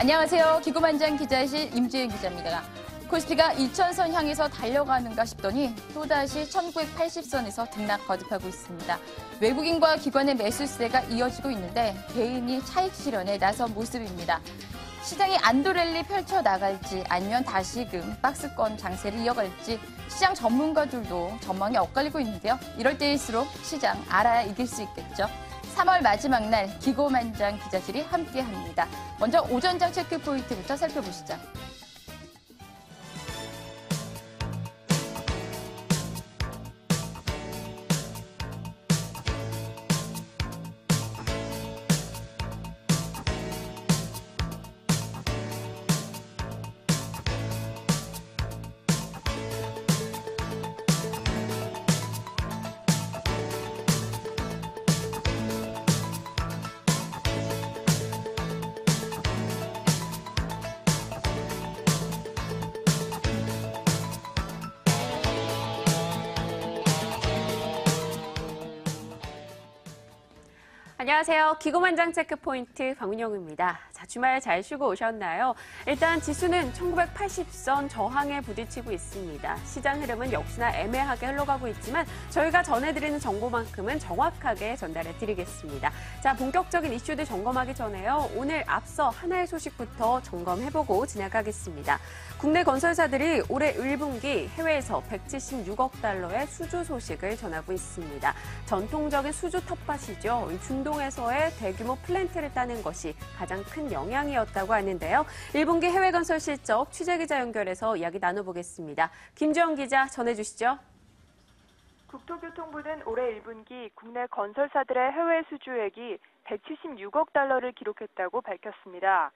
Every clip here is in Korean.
안녕하세요. 기고만장 기자실 임주혜 기자입니다. 코스피가 2000선 향해서 달려가는가 싶더니 또다시 1980선에서 등락 거듭하고 있습니다. 외국인과 기관의 매수세가 이어지고 있는데 개인이 차익 실현에 나선 모습입니다. 시장이 안도랠리 펼쳐나갈지 아니면 다시금 박스권 장세를 이어갈지 시장 전문가들도 전망이 엇갈리고 있는데요. 이럴 때일수록 시장 알아야 이길 수 있겠죠. 3월 마지막 날 기고만장 기자실이 함께합니다. 먼저 오전장 체크 포인트부터 살펴보시죠. 안녕하세요. 기고만장 체크포인트 박민영입니다. 자, 주말 잘 쉬고 오셨나요? 일단 지수는 1980선 저항에 부딪히고 있습니다. 시장 흐름은 역시나 애매하게 흘러가고 있지만 저희가 전해드리는 정보만큼은 정확하게 전달해 드리겠습니다. 자, 본격적인 이슈들 점검하기 전에요. 오늘 앞서 하나의 소식부터 점검해보고 지나가겠습니다. 국내 건설사들이 올해 1분기 해외에서 176억 달러의 수주 소식을 전하고 있습니다. 전통적인 수주 텃밭이죠. 중동에서의 대규모 플랜트를 따는 것이 가장 큰 영향이었다고 하는데요. 1분기 해외 건설 실적 취재기자 연결해서 이야기 나눠보겠습니다. 김주영 기자 전해주시죠. 국토교통부는 올해 1분기 국내 건설사들의 해외 수주액이 176억 달러를 기록했다고 밝혔습니다.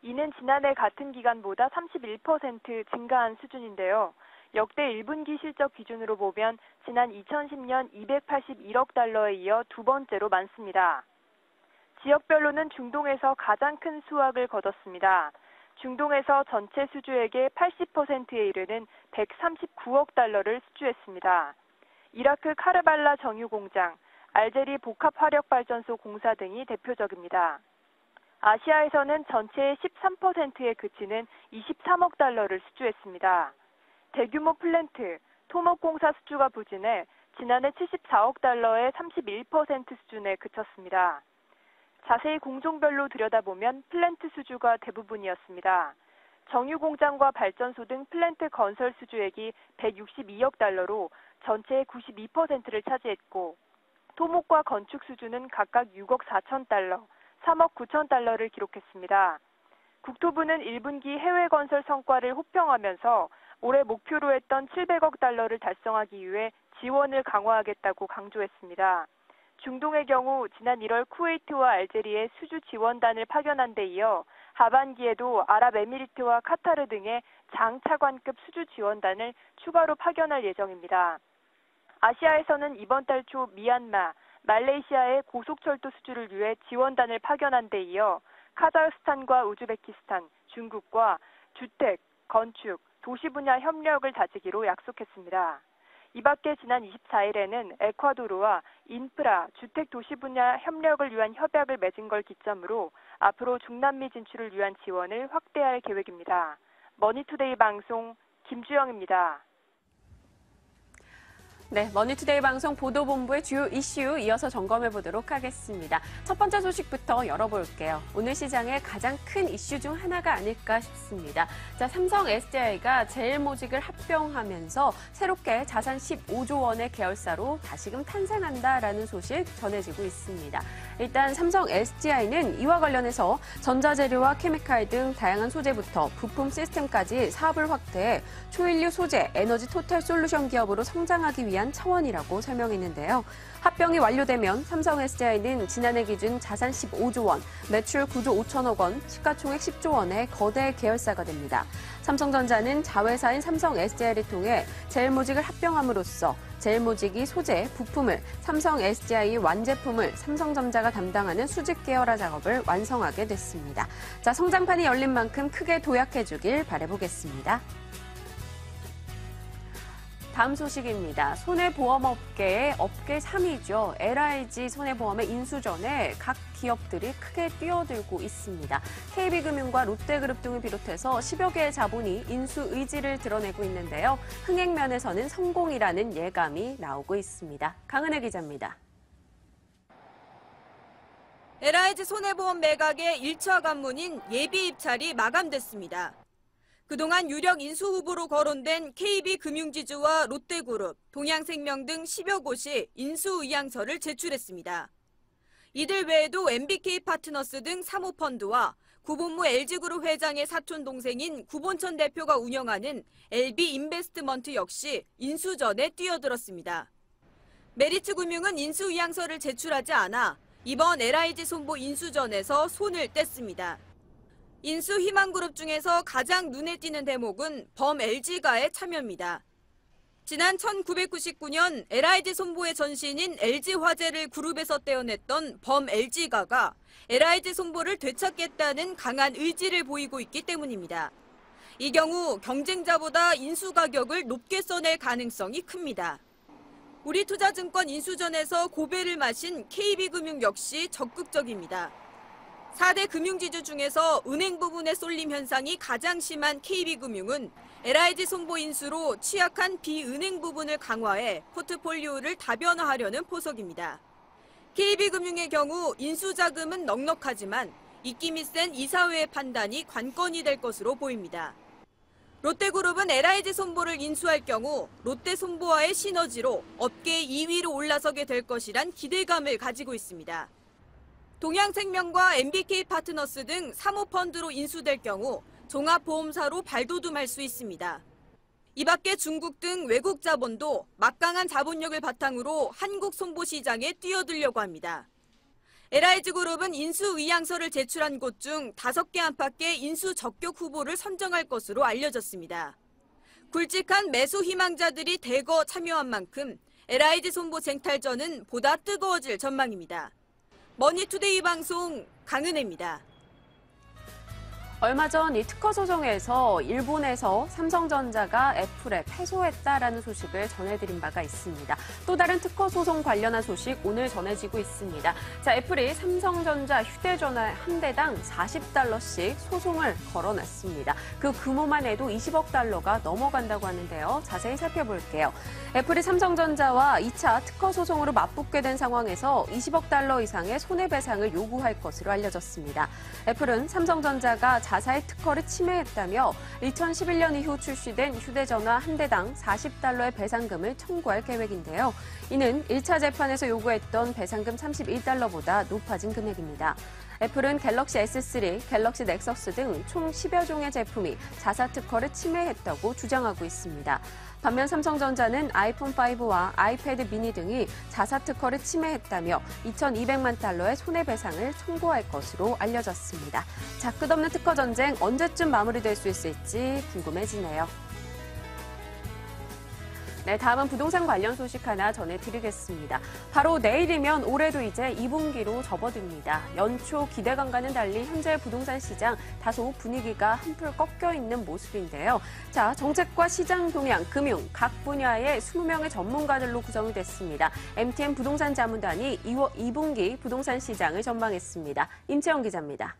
이는 지난해 같은 기간보다 31% 증가한 수준인데요. 역대 1분기 실적 기준으로 보면 지난 2010년 281억 달러에 이어 두 번째로 많습니다. 지역별로는 중동에서 가장 큰 수확을 거뒀습니다. 중동에서 전체 수주액의 80%에 이르는 139억 달러를 수주했습니다. 이라크 카르발라 정유공장, 알제리 복합화력발전소 공사 등이 대표적입니다. 아시아에서는 전체의 13%에 그치는 23억 달러를 수주했습니다. 대규모 플랜트, 토목공사 수주가 부진해 지난해 74억 달러의 31% 수준에 그쳤습니다. 자세히 공종별로 들여다보면 플랜트 수주가 대부분이었습니다. 정유공장과 발전소 등 플랜트 건설 수주액이 162억 달러로 전체의 92%를 차지했고 토목과 건축 수주는 각각 6억 4천 달러, 3억 9천 달러를 기록했습니다. 국토부는 1분기 해외 건설 성과를 호평하면서 올해 목표로 했던 700억 달러를 달성하기 위해 지원을 강화하겠다고 강조했습니다. 중동의 경우 지난 1월 쿠웨이트와 알제리에 수주 지원단을 파견한 데 이어 하반기에도 아랍에미리트와 카타르 등의 장차관급 수주 지원단을 추가로 파견할 예정입니다. 아시아에서는 이번 달 초 미얀마, 말레이시아의 고속철도 수주를 위해 지원단을 파견한 데 이어 카자흐스탄과 우즈베키스탄, 중국과 주택, 건축, 도시 분야 협력을 다지기로 약속했습니다. 이 밖에 지난 24일에는 에콰도르와 인프라, 주택 도시 분야 협력을 위한 협약을 맺은 걸 기점으로 앞으로 중남미 진출을 위한 지원을 확대할 계획입니다. 머니투데이 방송 김주영입니다. 네, 머니투데이 방송 보도본부의 주요 이슈 이어서 점검해 보도록 하겠습니다. 첫 번째 소식부터 열어볼게요. 오늘 시장의 가장 큰 이슈 중 하나가 아닐까 싶습니다. 자, 삼성 SDI가 제일모직을 합병하면서 새롭게 자산 15조 원의 계열사로 다시금 탄생한다라는 소식 전해지고 있습니다. 일단 삼성 SDI는 이와 관련해서 전자재료와 케미칼 등 다양한 소재부터 부품 시스템까지 사업을 확대해 초일류 소재, 에너지 토탈 솔루션 기업으로 성장하기 위한 차원이라고 설명했는데요. 합병이 완료되면 삼성 SDI는 지난해 기준 자산 15조 원, 매출 9조 5천억 원, 시가총액 10조 원의 거대 계열사가 됩니다. 삼성전자는 자회사인 삼성 SDI를 통해 제일모직을 합병함으로써 제일모직이 소재, 부품을, 삼성 SDI 완제품을 삼성전자가 담당하는 수직 계열화 작업을 완성하게 됐습니다. 자, 성장판이 열린 만큼 크게 도약해주길 바라보겠습니다. 다음 소식입니다. 손해보험업계의 업계 3위죠. LIG 손해보험의 인수전에 각 기업들이 크게 뛰어들고 있습니다. KB금융과 롯데그룹 등을 비롯해서 10여 개의 자본이 인수 의지를 드러내고 있는데요. 흥행 면에서는 성공이라는 예감이 나오고 있습니다. 강은혜 기자입니다. LIG 손해보험 매각의 1차 관문인 예비 입찰이 마감됐습니다. 그동안 유력 인수 후보로 거론된 KB금융지주와 롯데그룹, 동양생명 등 10여 곳이 인수 의향서를 제출했습니다. 이들 외에도 MBK 파트너스 등 사모펀드와 구본무 LG그룹 회장의 사촌 동생인 구본천 대표가 운영하는 LB인베스트먼트 역시 인수전에 뛰어들었습니다. 메리츠금융은 인수 의향서를 제출하지 않아 이번 LIG 손보 인수전에서 손을 뗐습니다. 인수 희망그룹 중에서 가장 눈에 띄는 대목은 범 LG가의 참여입니다. 지난 1999년 LIG 손보의 전신인 LG화재를 그룹에서 떼어냈던 범 LG가가 LIG 손보를 되찾겠다는 강한 의지를 보이고 있기 때문입니다. 이 경우 경쟁자보다 인수 가격을 높게 써낼 가능성이 큽니다. 우리투자증권 인수전에서 고배를 마신 KB금융 역시 적극적입니다. 4대 금융지주 중에서 은행 부분의 쏠림 현상이 가장 심한 KB금융은 LIG 손보 인수로 취약한 비은행 부분을 강화해 포트폴리오를 다변화하려는 포석입니다. KB금융의 경우 인수 자금은 넉넉하지만 입김이 센 이사회의 판단이 관건이 될 것으로 보입니다. 롯데그룹은 LIG 손보를 인수할 경우 롯데 손보와의 시너지로 업계 2위로 올라서게 될 것이란 기대감을 가지고 있습니다. 동양생명과 MBK 파트너스 등 사모펀드로 인수될 경우 종합보험사로 발돋움할 수 있습니다. 이 밖에 중국 등 외국 자본도 막강한 자본력을 바탕으로 한국 손보 시장에 뛰어들려고 합니다. LIG그룹은 인수 의향서를 제출한 곳 중 5개 안팎의 인수 적격 후보를 선정할 것으로 알려졌습니다. 굵직한 매수 희망자들이 대거 참여한 만큼 LIG 손보 쟁탈전은 보다 뜨거워질 전망입니다. 머니투데이 방송 강은혜입니다. 얼마 전 이 특허 소송에서 일본에서 삼성전자가 애플에 패소했다라는 소식을 전해드린 바가 있습니다. 또 다른 특허 소송 관련한 소식 오늘 전해지고 있습니다. 자, 애플이 삼성전자 휴대전화 한 대당 $40씩 소송을 걸어놨습니다. 그 규모만 해도 20억 달러가 넘어간다고 하는데요. 자세히 살펴볼게요. 애플이 삼성전자와 2차 특허 소송으로 맞붙게 된 상황에서 20억 달러 이상의 손해배상을 요구할 것으로 알려졌습니다. 애플은 삼성전자가 자사의 특허를 침해했다며 2011년 이후 출시된 휴대전화 한 대당 $40의 배상금을 청구할 계획인데요. 이는 1차 재판에서 요구했던 배상금 $31보다 높아진 금액입니다. 애플은 갤럭시 S3, 갤럭시 넥서스 등 총 10여 종의 제품이 자사 특허를 침해했다고 주장하고 있습니다. 반면 삼성전자는 아이폰 5와 아이패드 미니 등이 자사 특허를 침해했다며 $2,200만 달러의 손해배상을 청구할 것으로 알려졌습니다. 자, 끝없는 특허 전쟁 언제쯤 마무리될 수 있을지 궁금해지네요. 네, 다음은 부동산 관련 소식 하나 전해드리겠습니다. 바로 내일이면 올해도 이제 2분기로 접어듭니다. 연초 기대감과는 달리 현재 부동산 시장 다소 분위기가 한풀 꺾여 있는 모습인데요. 자, 정책과 시장 동향, 금융 각 분야의 20명의 전문가들로 구성이 됐습니다. MTN 부동산 자문단이 2분기 부동산 시장을 전망했습니다. 임채영 기자입니다.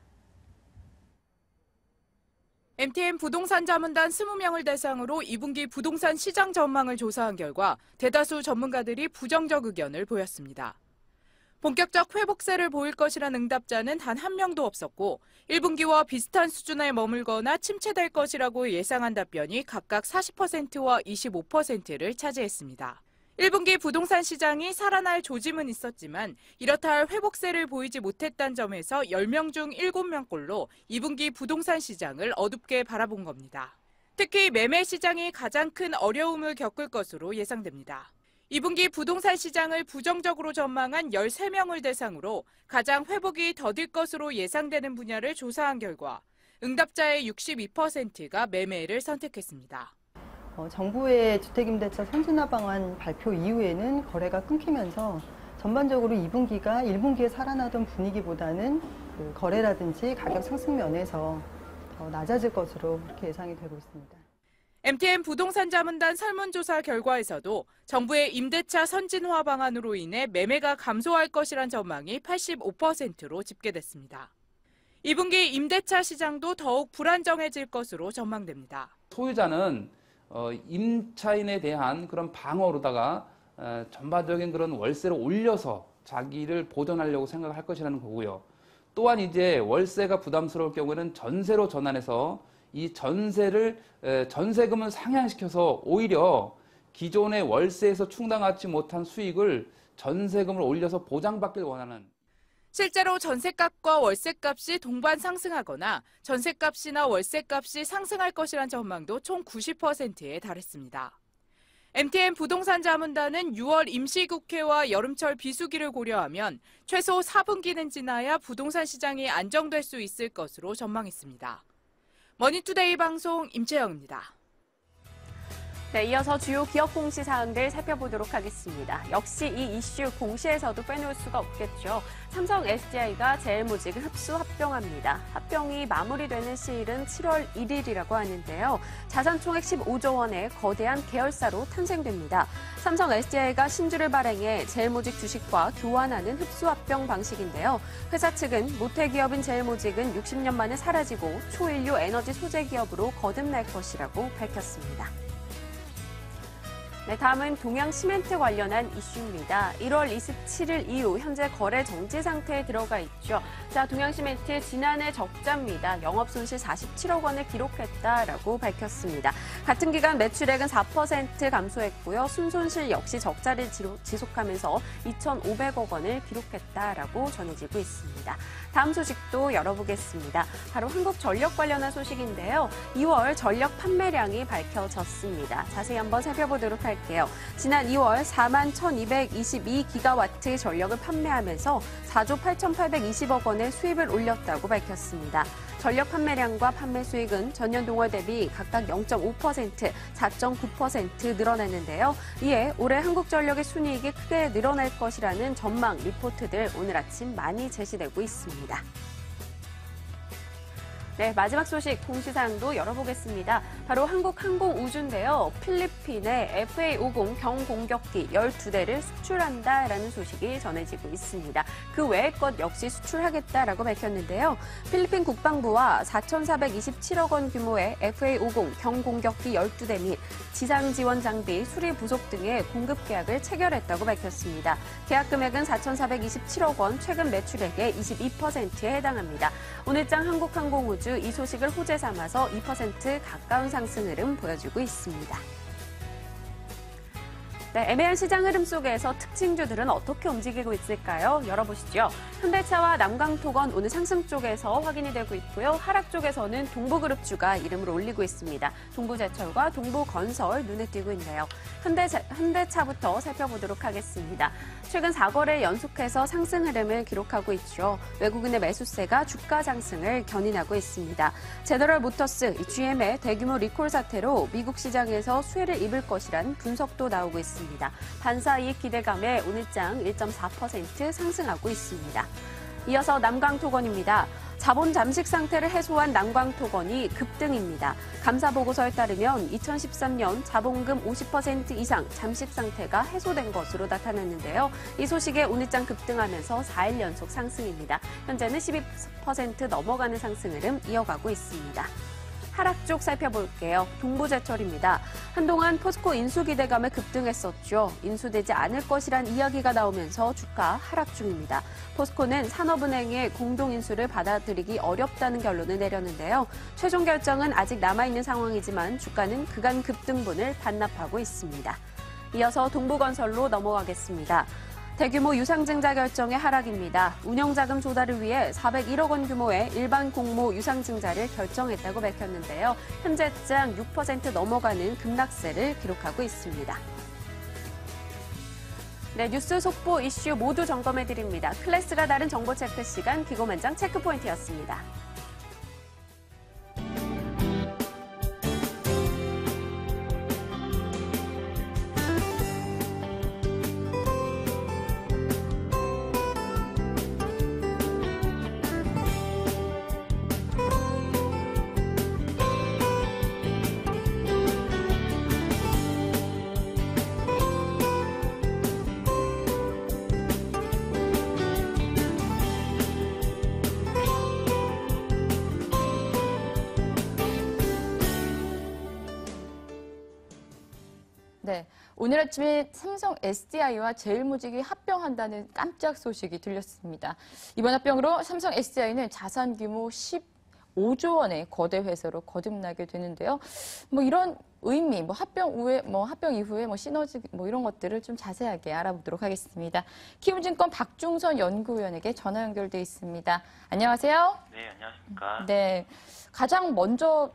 MTN 부동산 자문단 20명을 대상으로 2분기 부동산 시장 전망을 조사한 결과 대다수 전문가들이 부정적 의견을 보였습니다. 본격적 회복세를 보일 것이란 응답자는 단 한 명도 없었고 1분기와 비슷한 수준에 머물거나 침체될 것이라고 예상한 답변이 각각 40%와 25%를 차지했습니다. 1분기 부동산 시장이 살아날 조짐은 있었지만 이렇다 할 회복세를 보이지 못했다는 점에서 10명 중 7명꼴로 2분기 부동산 시장을 어둡게 바라본 겁니다. 특히 매매 시장이 가장 큰 어려움을 겪을 것으로 예상됩니다. 2분기 부동산 시장을 부정적으로 전망한 13명을 대상으로 가장 회복이 더딜 것으로 예상되는 분야를 조사한 결과 응답자의 62%가 매매를 선택했습니다. 정부의 주택임대차 선진화 방안 발표 이후에는 거래가 끊기면서 전반적으로 2분기가 1분기에 살아나던 분위기보다는 거래라든지 가격 상승 면에서 더 낮아질 것으로 이렇게 예상이 되고 있습니다. MTN 부동산 자문단 설문조사 결과에서도 정부의 임대차 선진화 방안으로 인해 매매가 감소할 것이란 전망이 85%로 집계됐습니다. 2분기 임대차 시장도 더욱 불안정해질 것으로 전망됩니다. 소유자는 임차인에 대한 그런 방어로다가 전반적인 그런 월세를 올려서 자기를 보전하려고 생각할 것이라는 거고요. 또한 이제 월세가 부담스러울 경우에는 전세로 전환해서 이 전세금을 상향시켜서 오히려 기존의 월세에서 충당하지 못한 수익을 전세금을 올려서 보장받길 원하는. 실제로 전세값과 월세값이 동반 상승하거나 전세값이나 월세값이 상승할 것이란 전망도 총 90%에 달했습니다. MTN 부동산 자문단은 6월 임시국회와 여름철 비수기를 고려하면 최소 4분기는 지나야 부동산 시장이 안정될 수 있을 것으로 전망했습니다. 머니투데이 방송 임채영입니다. 네, 이어서 주요 기업 공시 사항들 살펴보도록 하겠습니다. 역시 이 이슈 공시에서도 빼놓을 수가 없겠죠. 삼성 SDI가 제일모직을 흡수 합병합니다. 합병이 마무리되는 시일은 7월 1일이라고 하는데요. 자산 총액 15조 원의 거대한 계열사로 탄생됩니다. 삼성 SDI가 신주를 발행해 제일모직 주식과 교환하는 흡수 합병 방식인데요. 회사 측은 모태기업인 제일모직은 60년 만에 사라지고 초인류 에너지 소재 기업으로 거듭날 것이라고 밝혔습니다. 네, 다음은 동양시멘트 관련한 이슈입니다. 1월 27일 이후 현재 거래 정지 상태에 들어가 있죠. 자, 동양시멘트 지난해 적자입니다. 영업손실 47억 원을 기록했다라고 밝혔습니다. 같은 기간 매출액은 4% 감소했고요. 순손실 역시 적자를 지속하면서 2,500억 원을 기록했다라고 전해지고 있습니다. 다음 소식도 열어보겠습니다. 바로 한국전력 관련한 소식인데요. 2월 전력 판매량이 밝혀졌습니다. 자세히 한번 살펴보도록 할게요. 지난 2월 41,222기가와트 전력을 판매하면서 4조 8,820억 원의 수입을 올렸다고 밝혔습니다. 전력 판매량과 판매 수익은 전년 동월 대비 각각 0.5%, 4.9% 늘어났는데요. 이에 올해 한국전력의 순이익이 크게 늘어날 것이라는 전망 리포트들 오늘 아침 많이 제시되고 있습니다. 네, 마지막 소식 공시사항도 열어보겠습니다. 바로 한국항공우주인데요. 필리핀에 FA-50 경공격기 12대를 수출한다라는 소식이 전해지고 있습니다. 그 외의 것 역시 수출하겠다라고 밝혔는데요. 필리핀 국방부와 4,427억 원 규모의 FA-50 경공격기 12대 및 지상지원 장비 수리 부속 등의 공급 계약을 체결했다고 밝혔습니다. 계약 금액은 4,427억 원, 최근 매출액의 22%에 해당합니다. 오늘장 한국항공우주 이 소식을 호재 삼아서 2% 가까운 상승 흐름 보여주고 있습니다. 네, 애매한 시장 흐름 속에서 특징주들은 어떻게 움직이고 있을까요? 열어보시죠. 현대차와 남강토건 오늘 상승 쪽에서 확인이 되고 있고요. 하락 쪽에서는 동부그룹주가 이름을 올리고 있습니다. 동부제철과 동부건설 눈에 띄고 있네요. 현대차부터 살펴보도록 하겠습니다. 최근 4거래 연속해서 상승 흐름을 기록하고 있죠. 외국인의 매수세가 주가 상승을 견인하고 있습니다. 제너럴 모터스, GM의 대규모 리콜 사태로 미국 시장에서 수혜를 입을 것이란 분석도 나오고 있습니다. 반사이익 기대감에 오늘장 1.4% 상승하고 있습니다. 이어서 남강토건입니다. 자본 잠식 상태를 해소한 남강토건이 급등입니다. 감사보고서에 따르면 2013년 자본금 50% 이상 잠식 상태가 해소된 것으로 나타났는데요. 이 소식에 오늘장 급등하면서 4일 연속 상승입니다. 현재는 12% 넘어가는 상승 흐름 이어가고 있습니다. 하락 쪽 살펴볼게요. 동부제철입니다. 한동안 포스코 인수 기대감에 급등했었죠. 인수되지 않을 것이란 이야기가 나오면서 주가 하락 중입니다. 포스코는 산업은행의 공동인수를 받아들이기 어렵다는 결론을 내렸는데요. 최종 결정은 아직 남아있는 상황이지만 주가는 그간 급등분을 반납하고 있습니다. 이어서 동부건설로 넘어가겠습니다. 대규모 유상증자 결정의 하락입니다. 운영자금 조달을 위해 401억 원 규모의 일반 공모 유상증자를 결정했다고 밝혔는데요. 현재장 6% 넘어가는 급락세를 기록하고 있습니다. 네, 뉴스 속보 이슈 모두 점검해드립니다. 클래스가 다른 정보 체크 시간 기고만장 체크포인트였습니다. 네, 오늘 아침에 삼성 SDI와 제일모직이 합병한다는 깜짝 소식이 들렸습니다. 이번 합병으로 삼성 SDI는 자산 규모 15조 원의 거대 회사로 거듭나게 되는데요. 뭐 이런 의미, 합병 이후에 시너지 이런 것들을 좀 자세하게 알아보도록 하겠습니다. 키움증권 박중선 연구위원에게 전화 연결돼 있습니다. 안녕하세요. 네, 안녕하십니까. 네, 가장 먼저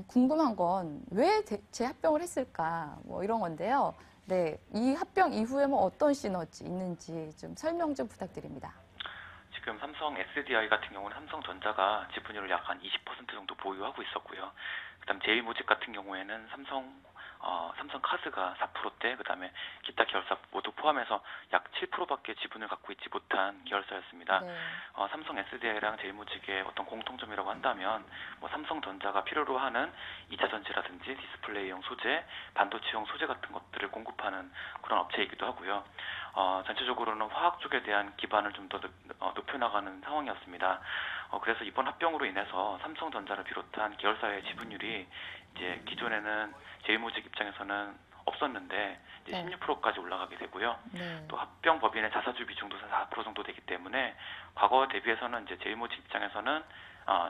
궁금한 건 왜 재합병을 했을까 이런 건데요. 네, 이 합병 이후에 어떤 시너지 있는지 좀 설명 좀 부탁드립니다. 지금 삼성 SDI 같은 경우는 삼성전자가 지분율을 약 한 20% 정도 보유하고 있었고요. 그다음 제일모직 같은 경우에는 삼성카스가 4%대, 그다음에 기타 계열사 모두 포함해서 약 7%밖에 지분을 갖고 있지 못한 계열사였습니다. 네. 삼성 SDI랑 제일모직의 어떤 공통점이라고 한다면 삼성전자가 필요로 하는 2차 전지라든지 디스플레이용 소재, 반도체용 소재 같은 것들을 공급하는 그런 업체이기도 하고요. 전체적으로는 화학 쪽에 대한 기반을 좀 더 높여나가는 상황이었습니다. 그래서 이번 합병으로 인해서 삼성전자를 비롯한 계열사의 지분율이 이제 기존에는 제일모직 입장에서는 없었는데 이제 네. 16%까지 올라가게 되고요. 네. 또 합병 법인의 자사주 비중도 4% 정도 되기 때문에 과거 대비해서는 이제 제일모직 입장에서는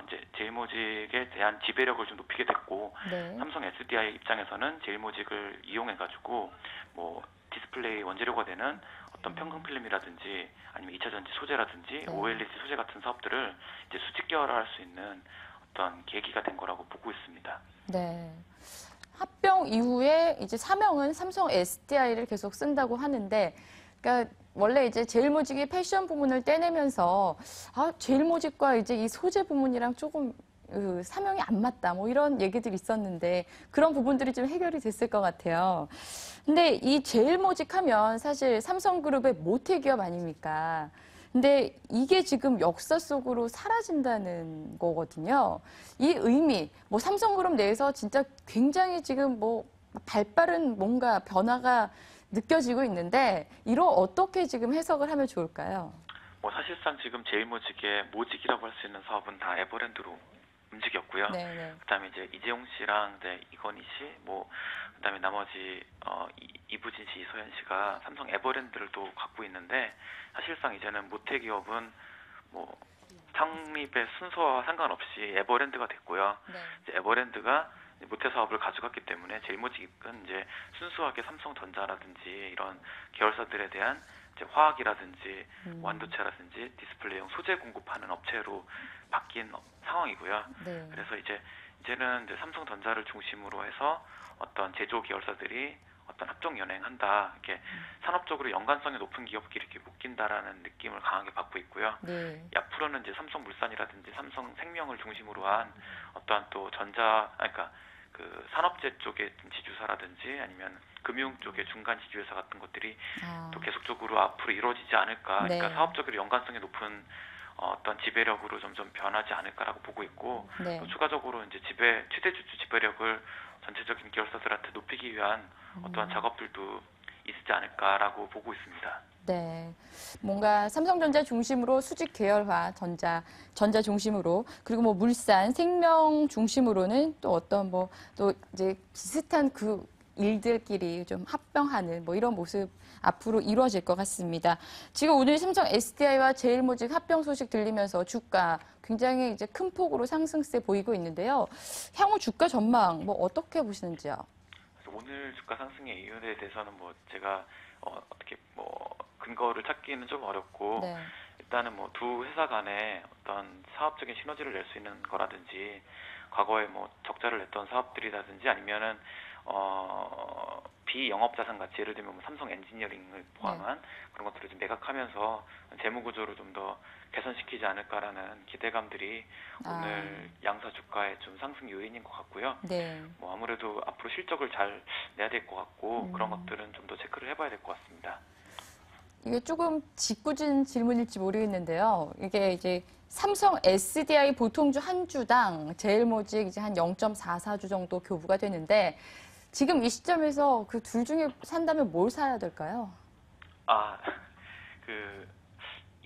이제 제일모직에 대한 지배력을 좀 높이게 됐고, 네. 삼성 SDI 입장에서는 제일모직을 이용해가지고 디스플레이 원재료가 되는 어떤 평균 필름이라든지 아니면 2차 전지 소재라든지 네. OLED 소재 같은 사업들을 이제 수직 계열화할 수 있는 어떤 계기가 된 거라고 보고 있습니다. 네. 합병 이후에 이제 사명은 삼성 SDI를 계속 쓴다고 하는데, 그러니까 원래 이제 제일모직이 패션 부문을 떼내면서 제일모직과 이제 이 소재 부문이랑 조금 사명이 안 맞다 이런 얘기들이 있었는데 그런 부분들이 좀 해결이 됐을 것 같아요. 근데 이 제일모직 하면 사실 삼성그룹의 모태기업 아닙니까? 근데 이게 지금 역사 속으로 사라진다는 거거든요. 이 의미, 삼성그룹 내에서 진짜 굉장히 지금 발빠른 뭔가 변화가 느껴지고 있는데 이런 어떻게 지금 해석을 하면 좋을까요? 사실상 지금 제일모직의 모직이라고 할 수 있는 사업은 다 에버랜드로 움직였고요. 네네. 그다음에 이제 이재용 씨랑 이건희 씨, 그다음에 나머지 이부진 씨, 이소연 씨가 삼성 에버랜드를 또 갖고 있는데, 사실상 이제는 모태기업은 창립의 순서와 상관없이 에버랜드가 됐고요. 네. 이제 에버랜드가 모태 사업을 가져갔기 때문에 제일모직은 이제 순수하게 삼성전자라든지 이런 계열사들에 대한 이제 화학이라든지 완도체라든지 디스플레이용 소재 공급하는 업체로 바뀐 상황이고요. 네. 그래서 이제는 이제 삼성전자를 중심으로 해서 어떤 제조 계열사들이 어떤 합종 연행한다, 이렇게 산업적으로 연관성이 높은 기업끼리 이렇게 묶인다라는 느낌을 강하게 받고 있고요. 네. 앞으로는 이제 삼성물산이라든지 삼성생명을 중심으로 한 어떠한 또 그 산업재 쪽의 지주사라든지 아니면 금융 쪽의 중간 지주회사 같은 것들이 또 계속적으로 앞으로 이루어지지 않을까. 네. 그러니까 사업적으로 연관성이 높은 어떤 지배력으로 점점 변하지 않을까라고 보고 있고, 네. 또 추가적으로 이제 최대 주주 지배력을 전체적인 계열사들한테 높이기 위한 어떠한 작업들도 있지 않을까라고 보고 있습니다. 네. 뭔가 삼성전자 중심으로 수직 계열화, 전자 중심으로, 그리고 물산, 생명 중심으로는 또 어떤 또 이제 비슷한 그 일들끼리 좀 합병하는 이런 모습 앞으로 이루어질 것 같습니다. 지금 오늘 삼성 SDI와 제일모직 합병 소식 들리면서 주가 굉장히 이제 큰 폭으로 상승세 보이고 있는데요. 향후 주가 전망 어떻게 보시는지요? 오늘 주가 상승의 이유에 대해서는 제가 어떻게 근거를 찾기는 좀 어렵고, 네. 일단은 두 회사 간에 어떤 사업적인 시너지를 낼 수 있는 거라든지, 과거에 적자를 냈던 사업들이라든지 아니면은 비영업 자산 가치, 예를 들면 삼성 엔지니어링을 포함한 그런 것들을 좀 매각하면서 재무 구조를 좀 더 개선시키지 않을까라는 기대감들이 오늘 양사 주가의 좀 상승 요인인 것 같고요. 네. 아무래도 앞으로 실적을 잘 내야 될 것 같고, 그런 것들은 좀 더 체크를 해봐야 될 것 같습니다. 이게 조금 짓궂은 질문일지 모르겠는데요. 이게 이제 삼성 SDI 보통주 한 주당 제일모직 이제 한 0.44주 정도 교부가 되는데, 지금 이 시점에서 그 둘 중에 산다면 뭘 사야 될까요?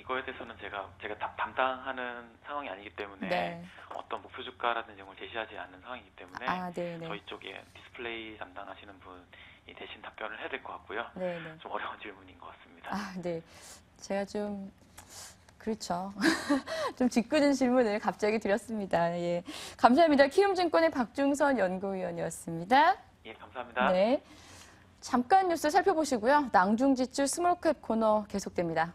이거에 대해서는 제가 담당하는 상황이 아니기 때문에 네. 어떤 목표 주가라든지 이런 걸 제시하지 않는 상황이기 때문에 네네. 저희 쪽에 디스플레이 담당하시는 분 대신 답변을 해야 될 것 같고요. 네. 좀 어려운 질문인 것 같습니다. 아, 네. 제가 좀 그렇죠. 좀 짓궂은 질문을 갑자기 드렸습니다. 예. 감사합니다. 키움증권의 박중선 연구위원이었습니다. 예, 감사합니다. 네. 잠깐 뉴스 살펴보시고요. 낭중지출 스몰캡 코너 계속됩니다.